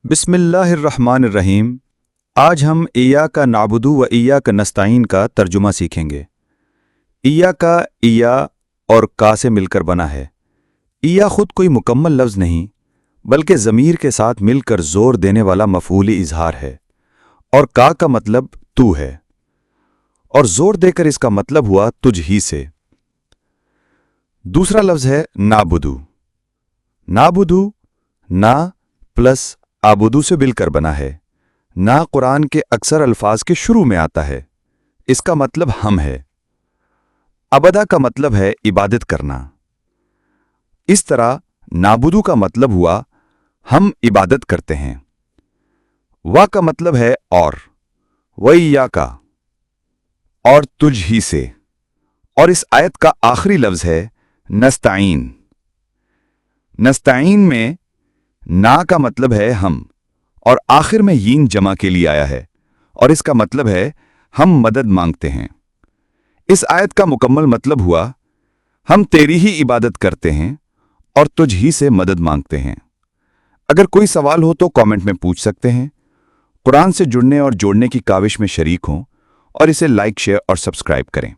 बिस्मिल्लाहिर्रहमानिर्रहीम। आज हम इय्याका नाबुदु व इय्याका नस्ताईन का तर्जुमा सीखेंगे। इय्याका इया और का से मिलकर बना है। इया खुद कोई मुकम्मल लफ्ज़ नहीं बल्कि ज़मीर के साथ मिलकर ज़ोर देने वाला मफ़ऊली इजहार है, और का मतलब तू है, और ज़ोर देकर इसका मतलब हुआ तुझ ही से। दूसरा लफ्ज़ है नाबुदु। नाबुदु ना प्लस आबुदू से मिलकर बना है। ना कुरान के अक्सर अल्फाज के शुरू में आता है। इसका मतलब हम है। अबदा का मतलब है इबादत करना। इस तरह नाबुदू का मतलब हुआ हम इबादत करते हैं। वा का मतलब है और, वइया का, और तुझ ही से। और इस आयत का आखिरी लफ्ज है नस्ताईन। नस्ताईन में ना का मतलब है हम, और आखिर में यीन जमा के लिए आया है, और इसका मतलब है हम मदद मांगते हैं। इस आयत का मुकम्मल मतलब हुआ हम तेरी ही इबादत करते हैं और तुझ ही से मदद मांगते हैं। अगर कोई सवाल हो तो कमेंट में पूछ सकते हैं। कुरान से जुड़ने और जोड़ने की काविश में शरीक हों और इसे लाइक, शेयर और सब्सक्राइब करें।